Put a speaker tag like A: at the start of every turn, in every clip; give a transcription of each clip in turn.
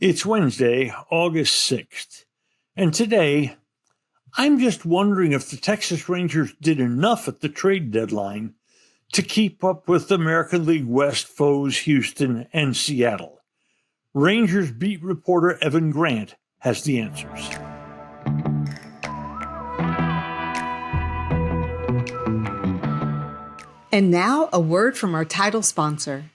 A: It's Wednesday, August 6th, and today I'm just wondering if the Texas Rangers did enough at the trade deadline to keep up with American League West foes Houston and Seattle. Rangers beat reporter Evan Grant has the answers.
B: And now, a word from our title sponsor.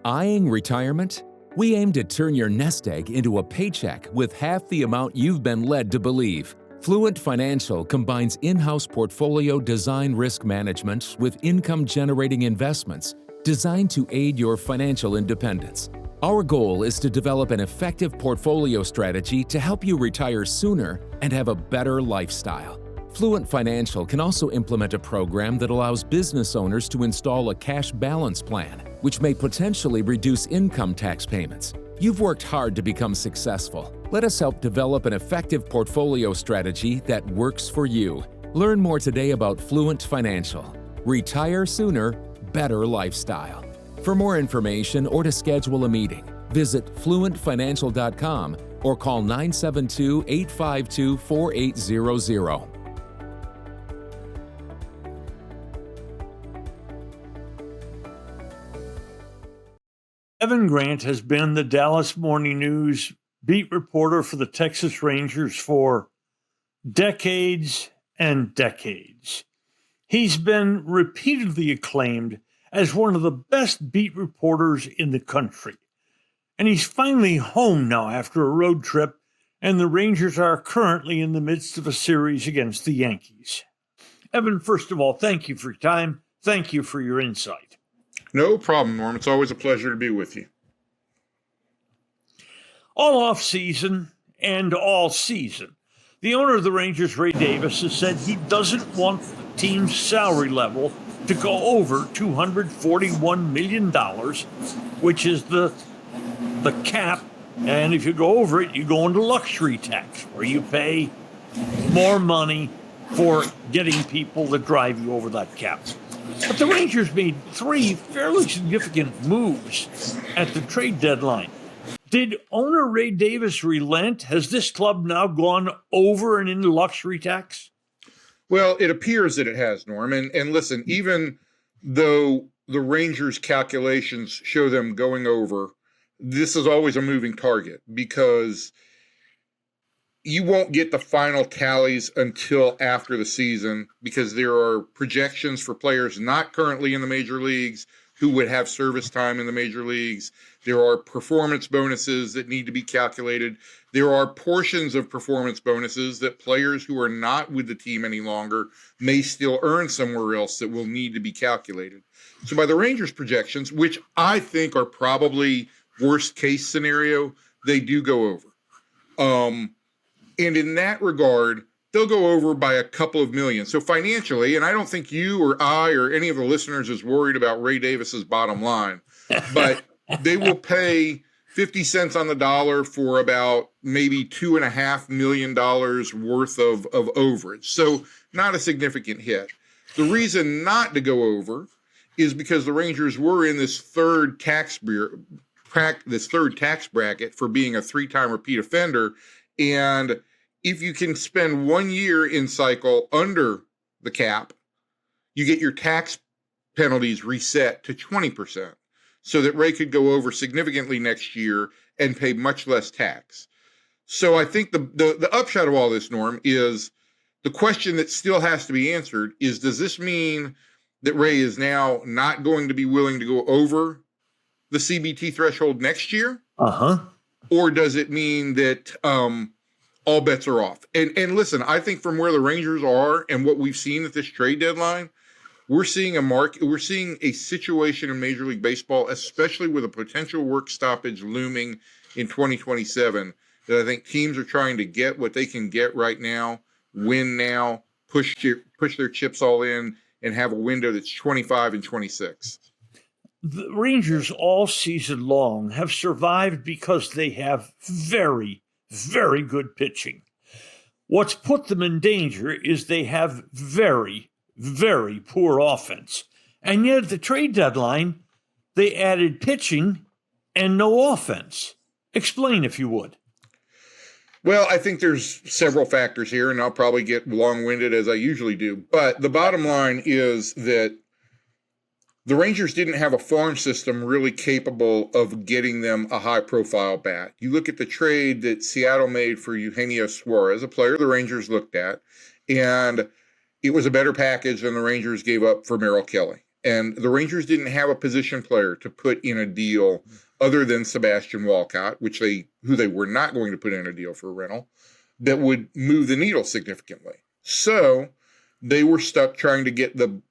C: Eyeing retirement? We aim to turn your nest egg into a paycheck with half the amount you've been led to believe. Fluent Financial combines in-house portfolio design risk management with income-generating investments designed to aid your financial independence. Our goal is to develop an effective portfolio strategy to help you retire sooner and have a better lifestyle. Fluent Financial can also implement a program that allows business owners to install a cash balance plan, which may potentially reduce income tax payments. You've worked hard to become successful. Let us help develop an effective portfolio strategy that works for you. Learn more today about Fluent Financial. Retire sooner, better lifestyle. For more information or to schedule a meeting, visit fluentfinancial.com or call 972-852-4800.
A: Evan Grant has been the Dallas Morning News beat reporter for the Texas Rangers for decades and decades. He's been repeatedly acclaimed as one of the best beat reporters in the country. And he's finally home now after a road trip, and the Rangers are currently in the midst of a series against the Yankees. Evan, first of all, thank you for your time. Thank you for your insight.
D: No problem, Norm. It's always a pleasure to be with you.
A: All off-season and all season, the owner of the Rangers, Ray Davis, has said he doesn't want the team's salary level to go over $241 million, which is the cap. And if you go over it, you go into luxury tax, where you pay more money for getting people that drive you over that cap. But the Rangers made three fairly significant moves at the trade deadline. Did owner Ray Davis relent? Has this club now gone over and into luxury tax?
D: Well, it appears that it has, Norm. And listen, even though the Rangers' calculations show them going over, this is always a moving target because you won't get the final tallies until after the season because there are projections for players not currently in the major leagues who would have service time in the major leagues. There are performance bonuses that need to be calculated. There are portions of performance bonuses that players who are not with the team any longer may still earn somewhere else that will need to be calculated. So by the Rangers' projections, which I think are probably worst case scenario, they do go over. And in that regard, they'll go over by a couple of million. So financially, and I don't think you or I or any of the listeners is worried about Ray Davis's bottom line, but they will pay 50 cents on the dollar for about maybe $2.5 million worth of overage. So not a significant hit. The reason not to go over is because the Rangers were in this third tax bracket for being a three-time repeat offender. And if you can spend 1 year in cycle under the cap, you get your tax penalties reset to 20% so that Ray could go over significantly next year and pay much less tax. So I think the upshot of all this, Norm, is the question that still has to be answered is, does this mean that Ray is now not going to be willing to go over the CBT threshold next year? Or does it mean that all bets are off? And listen, I think from where the Rangers are and what we've seen at this trade deadline, we're seeing a situation in Major League Baseball, especially with a potential work stoppage looming in 2027, that I think teams are trying to get what they can get right now, win now, push their chips all in, and have a window that's 25 and 26.
A: The Rangers all season long have survived because they have very, very good pitching. What's put them in danger is they have very, very poor offense. And yet at the trade deadline, they added pitching and no offense. Explain if you would.
D: Well, I think there's several factors here, and I'll probably get long-winded as I usually do. But the bottom line is that the Rangers didn't have a farm system really capable of getting them a high-profile bat. You look at the trade that Seattle made for Eugenio Suarez, a player the Rangers looked at, and it was a better package than the Rangers gave up for Merrill Kelly. And the Rangers didn't have a position player to put in a deal other than Sebastian Walcott, who they were not going to put in a deal for a rental, that would move the needle significantly. So they were stuck trying to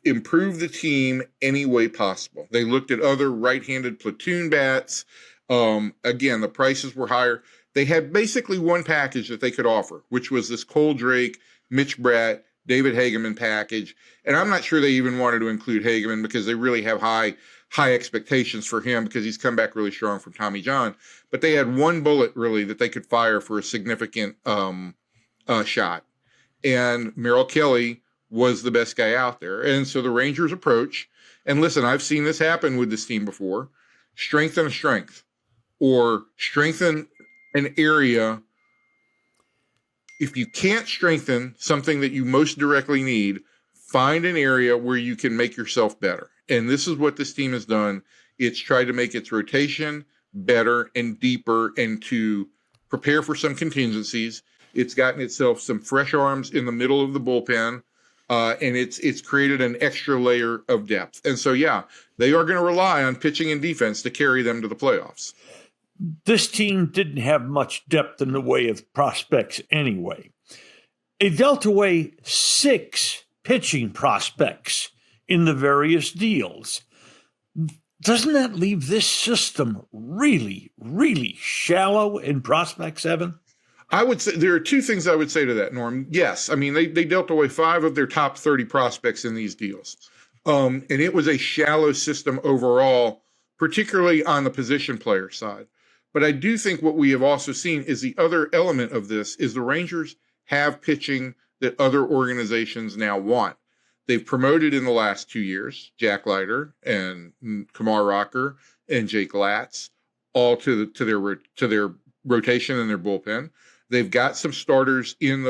D: improve the team any way possible. They looked at other right-handed platoon bats. Again, the prices were higher. They had basically one package that they could offer, which was this Cole Drake, Mitch Bratt, David Hageman package. And I'm not sure they even wanted to include Hageman because they really have high expectations for him because he's come back really strong from Tommy John. But they had one bullet really that they could fire for a significant shot. And Merrill Kelly was the best guy out there. And so the Rangers approach, and listen, I've seen this happen with this team before, strengthen a strength or strengthen an area. If you can't strengthen something that you most directly need, find an area where you can make yourself better. And this is what this team has done. It's tried to make its rotation better and deeper and to prepare for some contingencies. It's gotten itself some fresh arms in the middle of the bullpen, and it's created an extra layer of depth. And so, yeah, they are going to rely on pitching and defense to carry them to the playoffs.
A: This team didn't have much depth in the way of prospects anyway. It dealt away 6 pitching prospects in the various deals. Doesn't that leave this system really, really shallow in prospects, Evan?
D: I would say there are 2 things I would say to that, Norm. Yes, I mean, they dealt away 5 of their top 30 prospects in these deals. And it was a shallow system overall, particularly on the position player side. But I do think what we have also seen is the other element of this is the Rangers have pitching that other organizations now want. They've promoted in the last 2 years, Jack Leiter and Kumar Rocker and Jake Latz, all to their rotation and their bullpen. They've got some starters in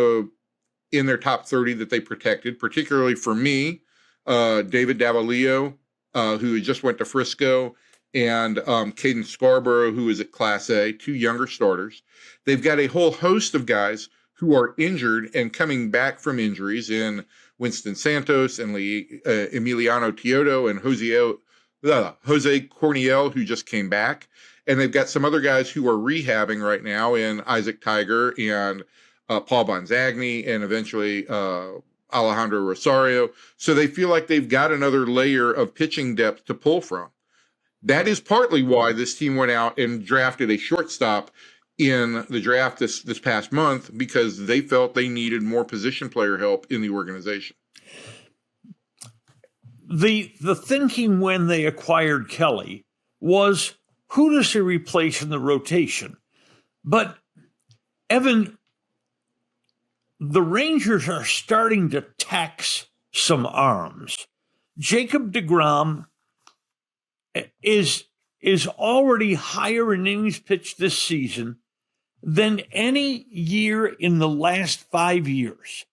D: their top 30 that they protected, particularly for me, David Davalillo, who just went to Frisco, and Caden Scarborough, who is at Class A, 2 younger starters. They've got a whole host of guys who are injured and coming back from injuries in Winston Santos and Emiliano Teodo and Jose Corniel, who just came back. And they've got some other guys who are rehabbing right now in Isaac Tiger and Paul Bonzagni and eventually Alejandro Rosario. So they feel like they've got another layer of pitching depth to pull from. That is partly why this team went out and drafted a shortstop in the draft this past month, because they felt they needed more position player help in the organization.
A: The thinking when they acquired Kelly was, who does he replace in the rotation? But, Evan, the Rangers are starting to tax some arms. Jacob deGrom is already higher in innings pitched this season than any year in the last 5 years.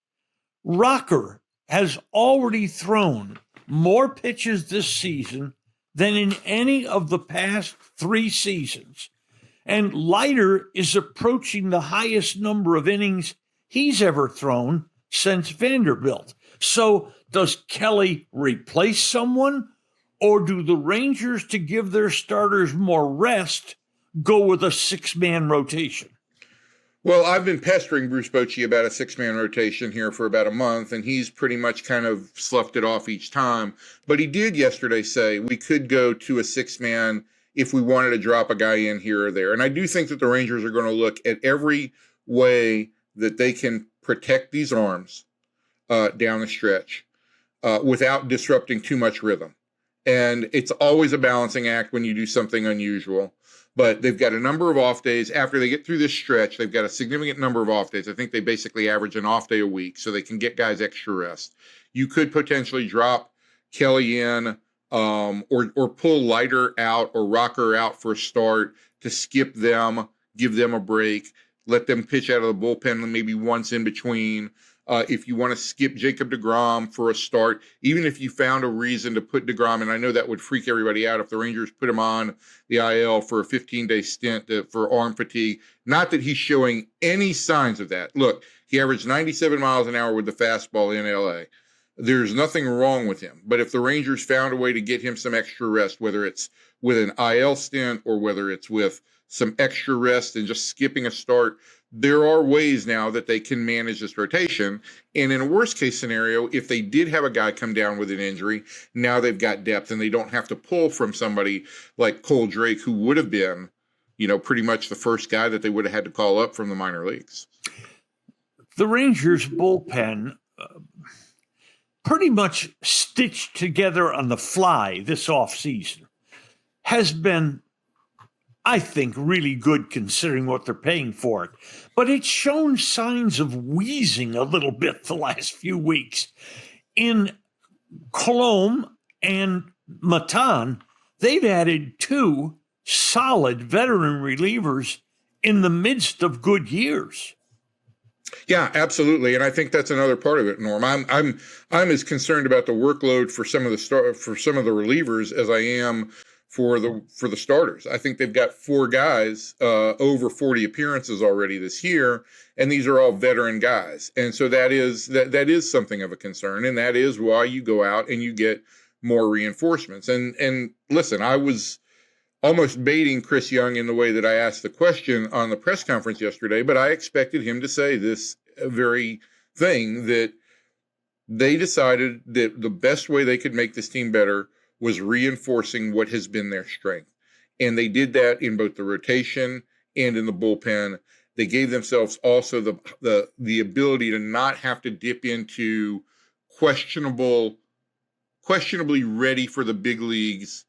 A: Rocker has already thrown more pitches this season than in any of the past 3 seasons. And Leiter is approaching the highest number of innings he's ever thrown since Vanderbilt. So does Kelly replace someone, or do the Rangers, to give their starters more rest, go with a 6-man rotation?
D: Well, I've been pestering Bruce Bochy about a 6-man rotation here for about a month, and he's pretty much kind of sloughed it off each time. But he did yesterday say we could go to a 6-man if we wanted to drop a guy in here or there. And I do think that the Rangers are going to look at every way that they can protect these arms down the stretch without disrupting too much rhythm. And it's always a balancing act when you do something unusual. But they've got a number of off days. After they get through this stretch, they've got a significant number of off days. I think they basically average an off day a week, so they can get guys extra rest. You could potentially drop Kelly in or pull Leiter out or Rocker out for a start to skip them, give them a break, let them pitch out of the bullpen maybe once in between. If you want to skip Jacob deGrom for a start, even if you found a reason to put deGrom, and I know that would freak everybody out if the Rangers put him on the IL for a 15-day stint for arm fatigue. Not that he's showing any signs of that. Look, he averaged 97 miles an hour with the fastball in LA. There's nothing wrong with him. But if the Rangers found a way to get him some extra rest, whether it's with an IL stint or whether it's with some extra rest and just skipping a start, there are ways now that they can manage this rotation. And in a worst case scenario, if they did have a guy come down with an injury, now they've got depth and they don't have to pull from somebody like Cole Drake, who would have been, pretty much the first guy that they would have had to call up from the minor leagues.
A: The Rangers bullpen pretty much stitched together on the fly this offseason has been, I think, really good considering what they're paying for it. But it's shown signs of wheezing a little bit the last few weeks. In Colomb and Matan, they've added 2 solid veteran relievers in the midst of good years.
D: Yeah, absolutely, and I think that's another part of it, Norm. I'm as concerned about the workload for some of the relievers as I am for the starters. I think they've got 4 guys over 40 appearances already this year, and these are all veteran guys, and so that is something of a concern, and that is why you go out and you get more reinforcements. And listen, I was almost baiting Chris Young in the way that I asked the question on the press conference yesterday, but I expected him to say this very thing, that they decided that the best way they could make this team better was reinforcing what has been their strength. And they did that in both the rotation and in the bullpen. They gave themselves also the ability to not have to dip into questionably ready for the big leagues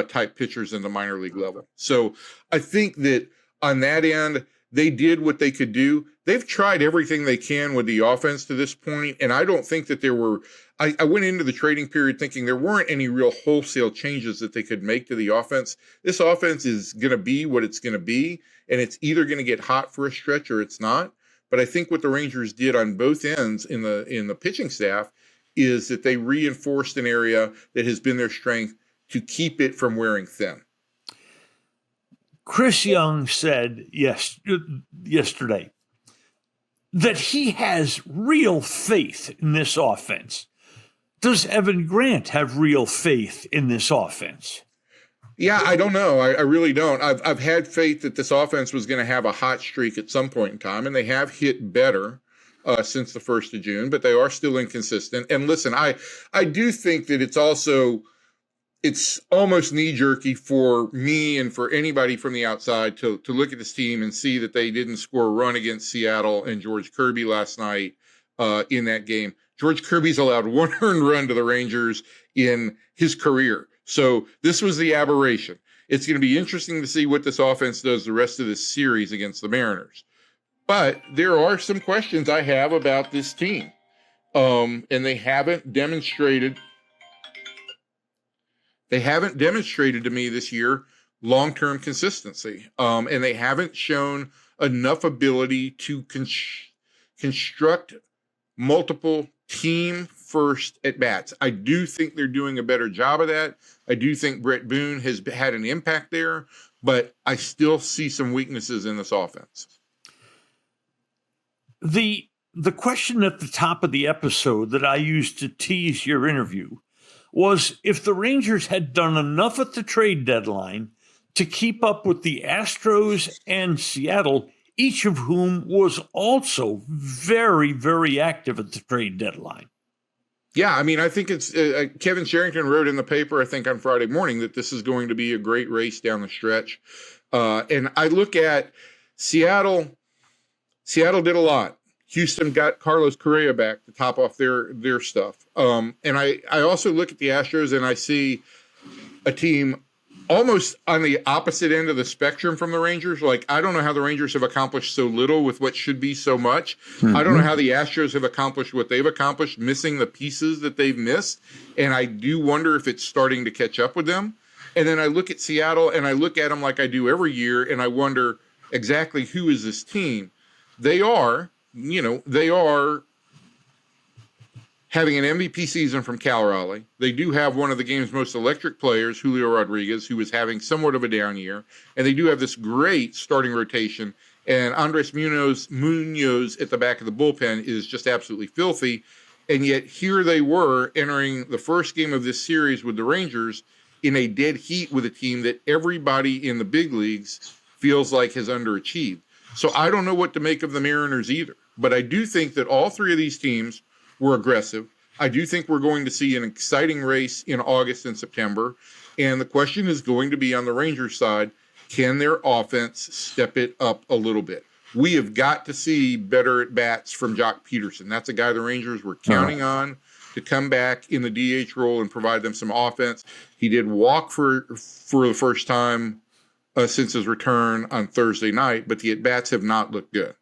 D: type pitchers in the minor league level. So I think that on that end, they did what they could do. They've tried everything they can with the offense to this point, and I don't think that there were – I went into the trading period thinking there weren't any real wholesale changes that they could make to the offense. This offense is going to be what it's going to be, and it's either going to get hot for a stretch or it's not. But I think what the Rangers did on both ends in the pitching staff is that they reinforced an area that has been their strength to keep it from wearing thin.
A: Chris Young said yesterday that he has real faith in this offense. Does Evan Grant have real faith in this offense?
D: Yeah, I don't know. I really don't. I've had faith that this offense was going to have a hot streak at some point in time, and they have hit better since the 1st of June, but they are still inconsistent. And listen, I do think that it's almost knee-jerky for me and for anybody from the outside to look at this team and see that they didn't score a run against Seattle and George Kirby last night in that game. George Kirby's allowed 1 earned run to the Rangers in his career. So this was the aberration. It's going to be interesting to see what this offense does the rest of this series against the Mariners. But there are some questions I have about this team. And they haven't demonstrated to me this year long-term consistency. And they haven't shown enough ability to construct multiple team-first at-bats. I do think they're doing a better job of that. I do think Brett Boone has had an impact there, but I still see some weaknesses in this offense.
A: The question at the top of the episode that I used to tease your interview was if the Rangers had done enough at the trade deadline to keep up with the Astros and Seattle, each of whom was also very, very active at the trade deadline.
D: Yeah, I mean, I think it's Kevin Sherrington wrote in the paper, I think on Friday morning, that this is going to be a great race down the stretch. And I look at Seattle. Seattle did a lot. Houston got Carlos Correa back to top off their stuff. And I also look at the Astros and I see a team almost on the opposite end of the spectrum from the Rangers. Like, I don't know how the Rangers have accomplished so little with what should be so much. I don't know how the Astros have accomplished what they've accomplished, missing the pieces that they've missed. And I do wonder if it's starting to catch up with them. And then I look at Seattle and I look at them like I do every year, and I wonder exactly who is this team. They are having an MVP season from Cal Raleigh. They do have one of the game's most electric players, Julio Rodriguez, who is having somewhat of a down year. And they do have this great starting rotation. And Andres Munoz at the back of the bullpen is just absolutely filthy. And yet here they were entering the first game of this series with the Rangers in a dead heat with a team that everybody in the big leagues feels like has underachieved. So I don't know what to make of the Mariners either. But I do think that all three of these teams were aggressive. I do think we're going to see an exciting race in August and September. And the question is going to be on the Rangers side, can their offense step it up a little bit? We have got to see better at-bats from Jock Peterson. That's a guy the Rangers were counting on to come back in the DH role and provide them some offense. He did walk for the first time since his return on Thursday night, but the at-bats have not looked good.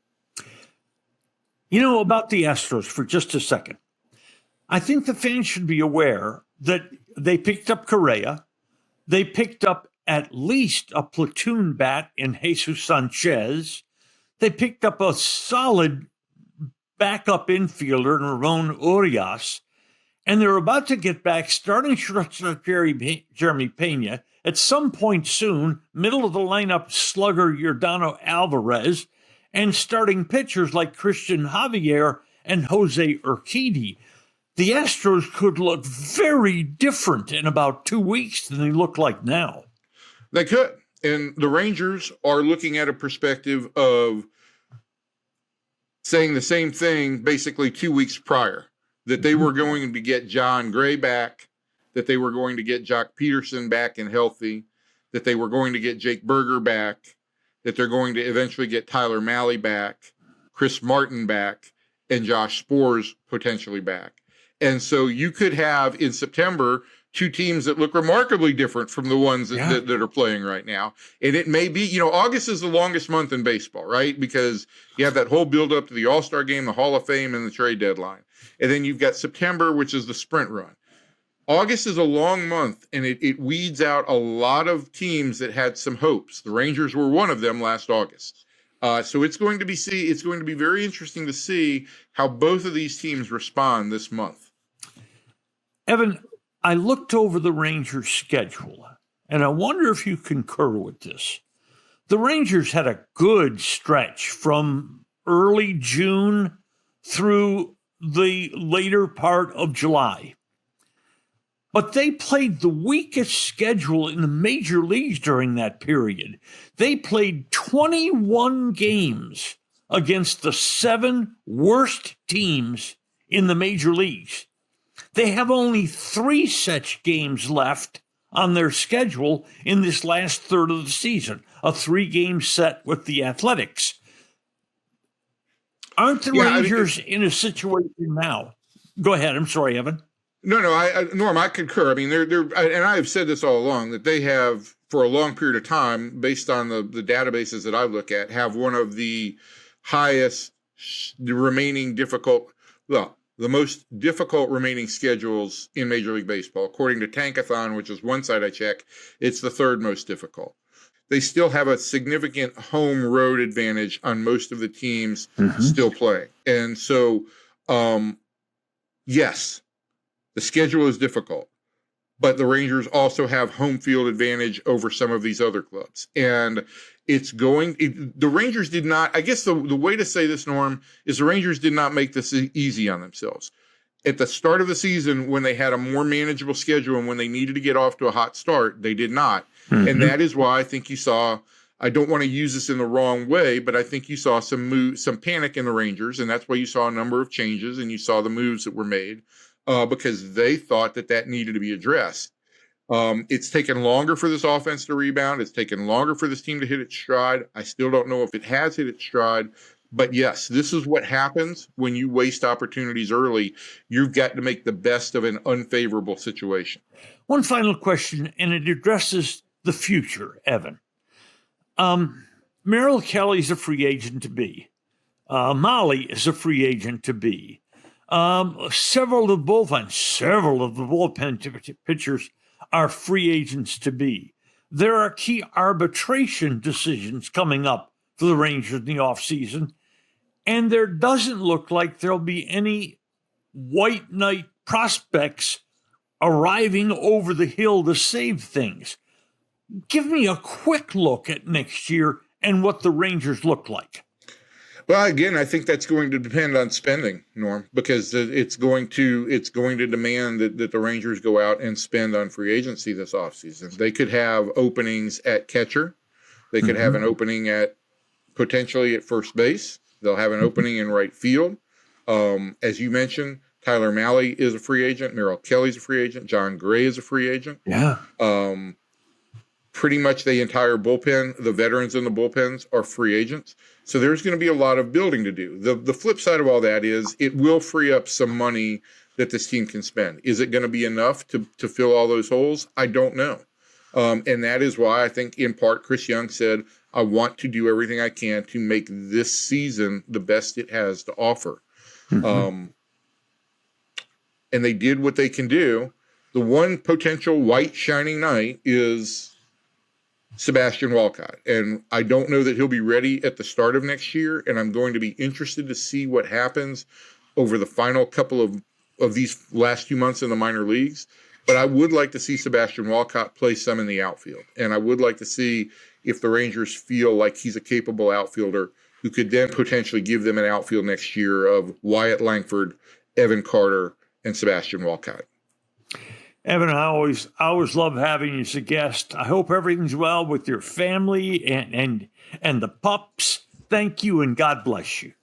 A: You know, about the Astros for just a second. I think the fans should be aware that they picked up Correa. They picked up at least a platoon bat in Jesus Sanchez. They picked up a solid backup infielder in Ramon Urias. And they're about to get back starting shortstop Jeremy Pena at some point soon, middle of the lineup slugger Yordano Alvarez, and starting pitchers like Christian Javier and Jose Urquidy. The Astros could look very different in about 2 weeks than they look like now.
D: They could. And the Rangers are looking at a perspective of saying the same thing basically 2 weeks prior, that they were going to get John Gray back, that they were going to get Jock Peterson back and healthy, that they were going to get Jake Berger back, that they're going to eventually get Tyler Mahle back, Chris Martin back, and Josh Spores potentially back. And so you could have in September two teams that look remarkably different from the ones that are playing right now. And it may be, August is the longest month in baseball, right? Because you have that whole build-up to the All-Star game, the Hall of Fame, and the trade deadline. And then you've got September, which is the sprint run. August is a long month, and it weeds out a lot of teams that had some hopes. The Rangers were one of them last August. So it's going to be very interesting to see how both of these teams respond this month.
A: Evan, I looked over the Rangers' schedule, and I wonder if you concur with this. The Rangers had a good stretch from early June through the later part of July. But they played the weakest schedule in the major leagues during that period. They played 21 games against the 7 worst teams in the major leagues. They have only 3 such games left on their schedule in this last third of the season, a 3-game set with the Athletics. Aren't the Rangers in a situation now? Go ahead. I'm sorry, Evan.
D: No, Norm, I concur. I mean, they're, and I have said this all along, that they have, for a long period of time, based on the databases that I look at, have one of the highest remaining the most difficult remaining schedules in Major League Baseball. According to Tankathon, which is one site I check, it's the 3rd most difficult. They still have a significant home road advantage on most of the teams still playing. And so, yes, the schedule is difficult, but the Rangers also have home field advantage over some of these other clubs. And the Rangers did not, I guess the way to say this, Norm, is the Rangers did not make this easy on themselves. At the start of the season, when they had a more manageable schedule and when they needed to get off to a hot start, they did not. And that is why I think you saw, I don't want to use this in the wrong way, but I think you saw some panic in the Rangers, and that's why you saw a number of changes and you saw the moves that were made. Because they thought that needed to be addressed. It's taken longer for this offense to rebound. It's taken longer for this team to hit its stride. I still don't know if it has hit its stride. But yes, this is what happens when you waste opportunities early. You've got to make the best of an unfavorable situation.
A: One final question, and it addresses the future, Evan. Merrill Kelly's a free agent to be. Molly is a free agent to be. Several of the bullpen pitchers are free agents to be. There are key arbitration decisions coming up for the Rangers in the offseason, and there doesn't look like there'll be any white knight prospects arriving over the hill to save things. Give me a quick look at next year and what the Rangers look like.
D: Well, again, I think that's going to depend on spending, Norm, because it's going to demand that the Rangers go out and spend on free agency this offseason. They could have openings at catcher. They could have an opening potentially at first base. They'll have an opening in right field. As you mentioned, Tyler Mahle is a free agent. Merrill Kelly's a free agent. John Gray is a free agent.
A: Yeah.
D: Pretty much the entire bullpen, the veterans in the bullpens are free agents. So there's going to be a lot of building to do. The flip side of all that is it will free up some money that this team can spend. Is it going to be enough to fill all those holes? I don't know. And that is why I think in part Chris Young said, I want to do everything I can to make this season the best it has to offer. And they did what they can do. The one potential white shining knight is Sebastian Walcott. And I don't know that he'll be ready at the start of next year. And I'm going to be interested to see what happens over the final couple of these last 2 months in the minor leagues. But I would like to see Sebastian Walcott play some in the outfield. And I would like to see if the Rangers feel like he's a capable outfielder who could then potentially give them an outfield next year of Wyatt Langford, Evan Carter, and Sebastian Walcott.
A: Evan, I always love having you as a guest. I hope everything's well with your family and the pups. Thank you, and God bless you.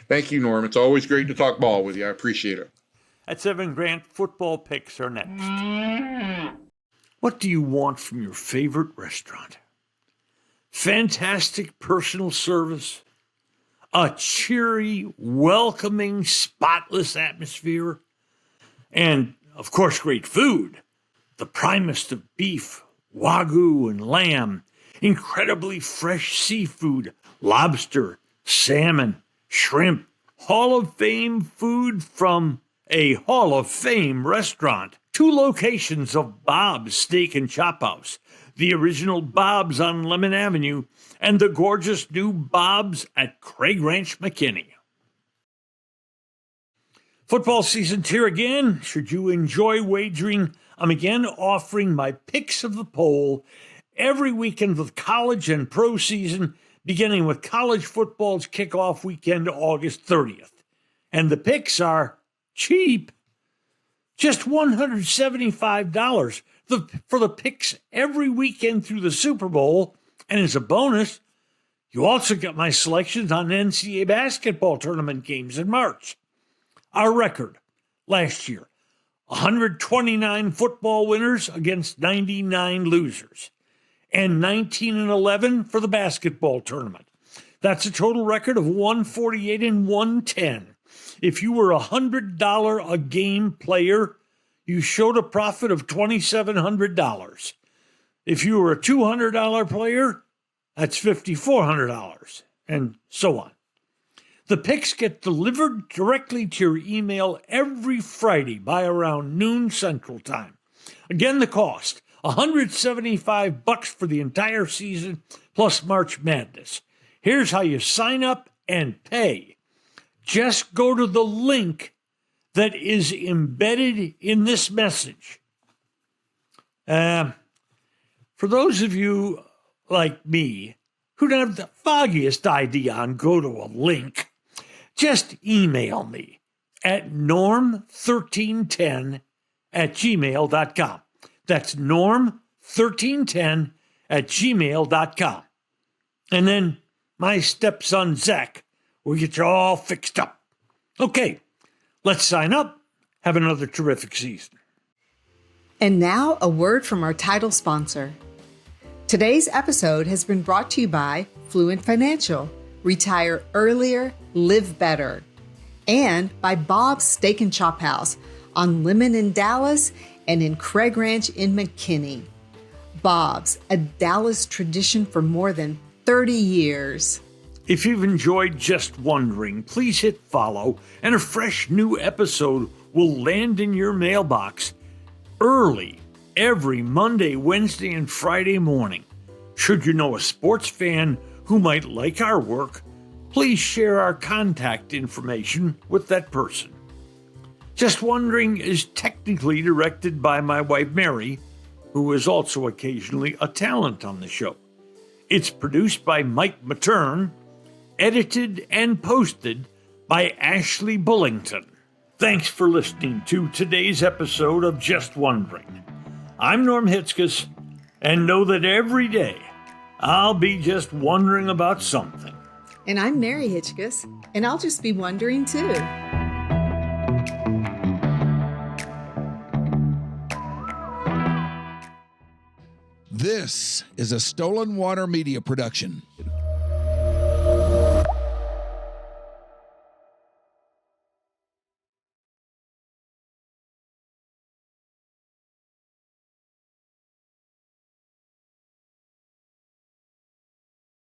D: Thank you, Norm. It's always great to talk ball with you. I appreciate it.
A: That's Evan Grant. Football picks are next. What do you want from your favorite restaurant? Fantastic personal service? A cheery, welcoming, spotless atmosphere? And of course, great food, the primest of beef, wagyu and lamb, incredibly fresh seafood, lobster, salmon, shrimp, Hall of Fame food from a Hall of Fame restaurant. 2 locations of Bob's Steak and Chop House, the original Bob's on Lemon Avenue, and the gorgeous new Bob's at Craig Ranch, McKinney. Football season's here again. Should you enjoy wagering, I'm again offering my picks of the poll every weekend with college and pro season, beginning with college football's kickoff weekend, August 30th. And the picks are cheap. Just $175 for the picks every weekend through the Super Bowl. And as a bonus, you also get my selections on NCAA basketball tournament games in March. Our record last year, 129 football winners against 99 losers, and 19-11 for the basketball tournament. That's a total record of 148 and 110. If you were a $100 a game player, you showed a profit of $2,700. If you were a $200 player, that's $5,400, and so on. The picks get delivered directly to your email every Friday by around noon Central Time. Again, the cost, $175 for the entire season plus March Madness. Here's how you sign up and pay. Just go to the link that is embedded in this message. For those of you like me who don't have the foggiest idea on go to a link, just email me at norm1310@gmail.com. That's norm1310@gmail.com. And then my stepson, Zach, will get you all fixed up. Okay, let's sign up. Have another terrific season.
B: And now a word from our title sponsor. Today's episode has been brought to you by Fluent Financial. Retire earlier, live better. And by Bob's Steak and Chop House on Lemon in Dallas and in Craig Ranch in McKinney. Bob's, a Dallas tradition for more than 30 years.
A: If you've enjoyed Just Wondering, please hit follow, and a fresh new episode will land in your mailbox early every Monday, Wednesday, and Friday morning. Should you know a sports fan who might like our work, please share our contact information with that person. Just Wondering is technically directed by my wife Mary, who is also occasionally a talent on the show. It's produced by Mike Matern, edited and posted by Ashley Bullington. Thanks for listening to today's episode of Just Wondering. I'm Norm Hitzges, and know that every day I'll be just wondering about something.
B: And I'm Mary Hitchkus, and I'll just be wondering too.
E: This is a Stolen Water Media production.